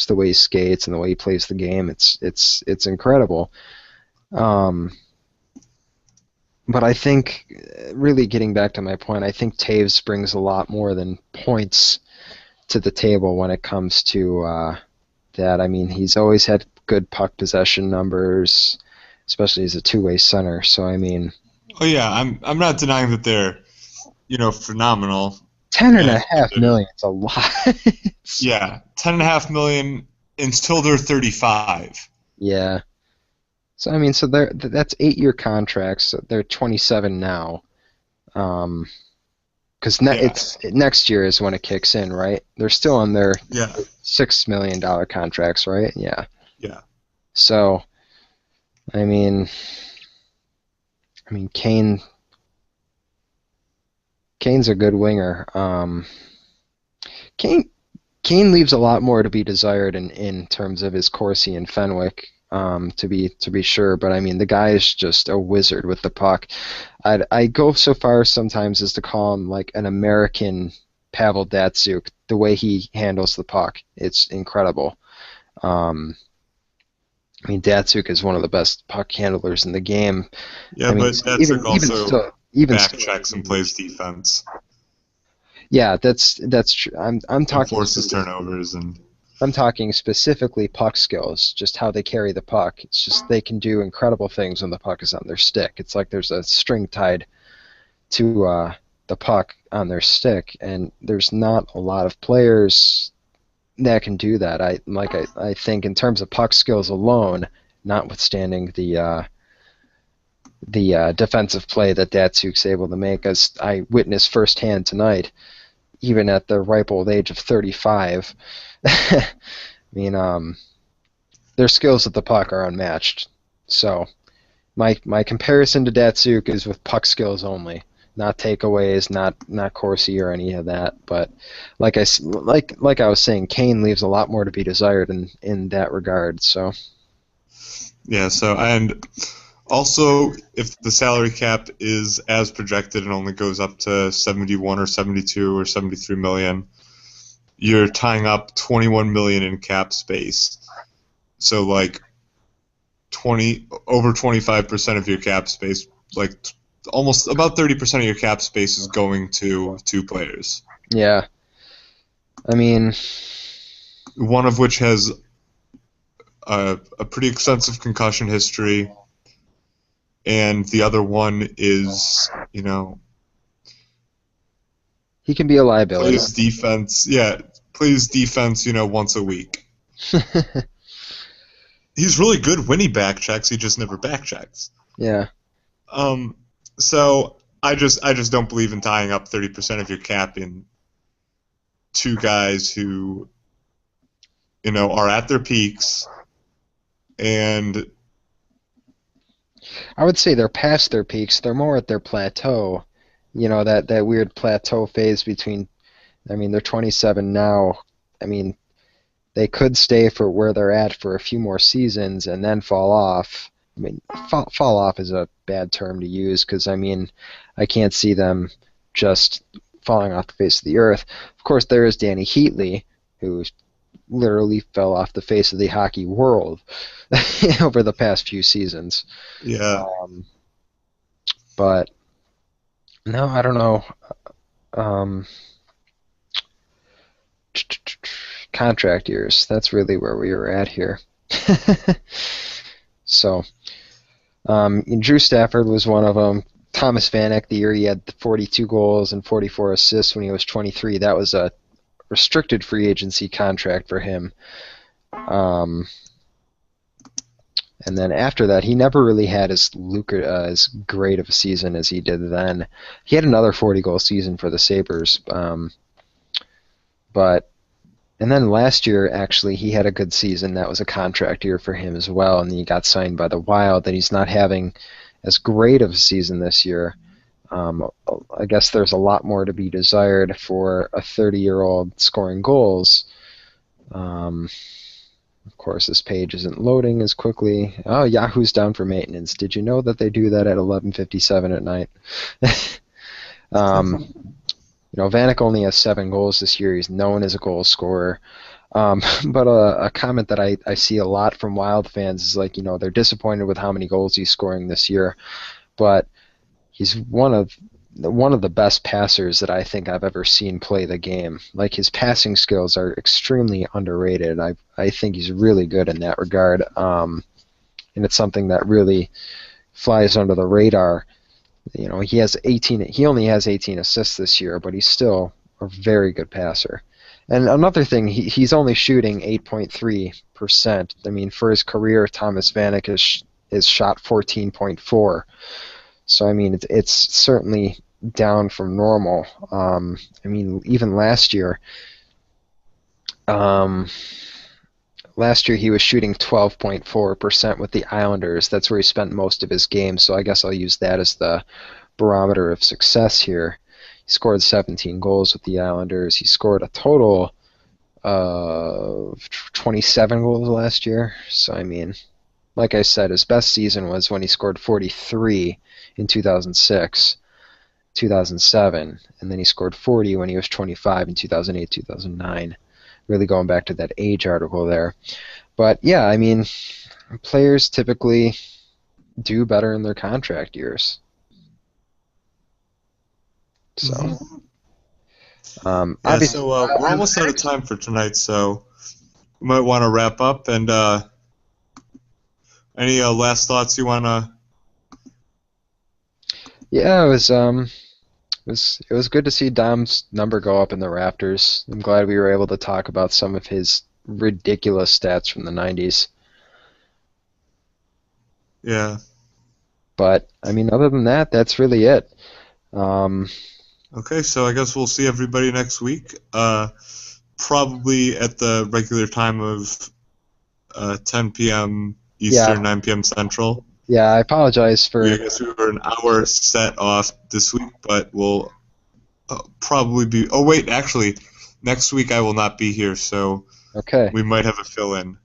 the way he skates and the way he plays the game, it's incredible. But I think, really getting back to my point, I think Taves brings a lot more than points to the table when it comes to that. I mean, he's always had good puck possession numbers, especially as a two-way center. So I mean, oh yeah, I'm not denying that they're phenomenal. $10.5 million is a lot. Yeah, $10.5 million until they're 35. Yeah. So I mean, that's 8-year contracts. So they're 27 now. Because next year is when it kicks in, right? They're still on their $6 million contracts, right? Yeah. Yeah. So, I mean, Kane's a good winger. Kane leaves a lot more to be desired in terms of his Corsi and Fenwick, to be sure. But I mean, the guy is just a wizard with the puck. I go so far sometimes as to call him like an American Pavel Datsyuk. The way he handles the puck, it's incredible. I mean, Datsyuk is one of the best puck handlers in the game. Yeah, but Datsyuk also back checks and plays defense. Yeah, that's true. I'm talking forces turnovers and. I'm talking specifically puck skills, just how they carry the puck. It's just they can do incredible things when the puck is on their stick. It's like there's a string tied to the puck on their stick, and there's not a lot of players that can do that. I think in terms of puck skills alone, notwithstanding the defensive play that Datsuk's able to make, as I witnessed firsthand tonight, even at the ripe old age of 35. I mean, their skills at the puck are unmatched. So my comparison to Datsuk is with puck skills only, not takeaways, not Corsi or any of that. But like I was saying, Kane leaves a lot more to be desired in that regard. So yeah. So and also, if the salary cap is as projected and only goes up to 71 or 72 or 73 million, you're tying up 21 million in cap space. So like over 25% of your cap space, like almost about 30% of your cap space is going to two players. yeah, I mean, one of which has a pretty extensive concussion history, and the other one is, he can be a liability. plays defense. Yeah, plays defense, once a week. He's really good when he back checks. He just never back checks. Yeah. So I just don't believe in tying up 30% of your cap in two guys who, are at their peaks, and I would say they're past their peaks. They're more at their plateau. That weird plateau phase between. I mean, they're 27 now. I mean, they could stay for where they're at for a few more seasons and then fall off. I mean, fall off is a bad term to use because, I mean, I can't see them just falling off the face of the earth. Of course, there is Danny Heatley, who literally fell off the face of the hockey world over the past few seasons. Yeah. But, no, I don't know. Contract years. That's really where we were at here. So, Drew Stafford was one of them. Thomas Vanek, the year he had 42 goals and 44 assists when he was 23, that was a restricted free agency contract for him. And then after that, he never really had as great of a season as he did then. He had another 40-goal season for the Sabres, and then last year, actually, he had a good season. That was a contract year for him as well, and he got signed by the Wild. And he's not having as great of a season this year. I guess there's a lot more to be desired for a 30-year-old scoring goals. Of course, this page isn't loading as quickly. Oh, Yahoo's down for maintenance. Did you know that they do that at 11:57 at night? Vanek only has 7 goals this year. He's known as a goal scorer. But a comment that I see a lot from Wild fans is like, they're disappointed with how many goals he's scoring this year. But he's one of the best passers that I think I've ever seen play the game. Like, his passing skills are extremely underrated. I think he's really good in that regard. And it's something that really flies under the radar. He only has 18 assists this year, but he's still a very good passer. And another thing, he's only shooting 8.3%. I mean, for his career, Thomas Vanek is shot 14.4. So I mean, it's certainly down from normal. I mean, even last year he was shooting 12.4% with the Islanders. That's where he spent most of his games, so I guess I'll use that as the barometer of success here. He scored 17 goals with the Islanders. He scored a total of 27 goals last year. So, I mean, like I said, his best season was when he scored 43 in 2006, 2007, and then he scored 40 when he was 25 in 2008, 2009. Really going back to that age article there. But yeah, I mean, players typically do better in their contract years. So, obviously, so we're almost out of time for tonight, so we might want to wrap up. And any last thoughts you want to? Yeah, it was good to see Dom's number go up in the rafters. I'm glad we were able to talk about some of his ridiculous stats from the 90s. Yeah. But I mean, other than that, that's really it. Okay, so I guess we'll see everybody next week. Probably at the regular time of 10 p.m. Yeah, Eastern, 9 p.m. Central. yeah. I apologize for. I guess we were an hour set off this week, but we'll probably be. Oh wait, actually, next week I will not be here, so Okay, we might have a fill-in.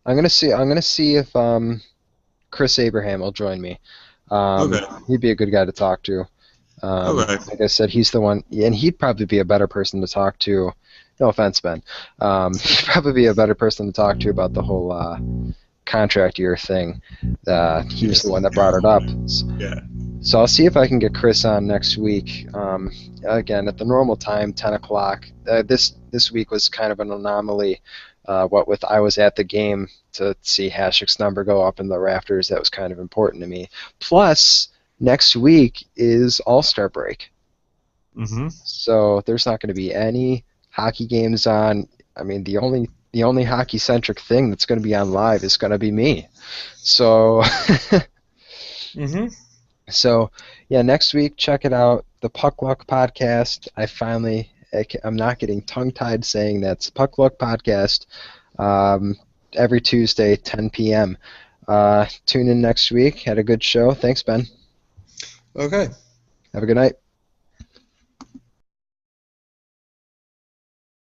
I'm gonna see. I'm gonna see if Chris Abraham will join me. Okay. He'd be a good guy to talk to. Okay. Like I said, he's the one, and he'd probably be a better person to talk to. No offense, Ben. He'd probably be a better person to talk to about the whole contract year thing. He was the one that brought it up. Yeah. So I'll see if I can get Chris on next week. Again, at the normal time, 10 o'clock. This week was kind of an anomaly. What with I was at the game to see Hashik's number go up in the rafters. That was kind of important to me. Plus, next week is All-Star break. Mm-hmm. So there's not going to be any hockey games on. I mean, the only hockey-centric thing that's going to be on live is going to be me. So, Mm-hmm. so yeah, next week check it out, the Puck Luck podcast. I'm not getting tongue-tied saying that's Puck Luck podcast. Every Tuesday, 10 p.m. Tune in next week. Had a good show. Thanks, Ben. Okay. Have a good night.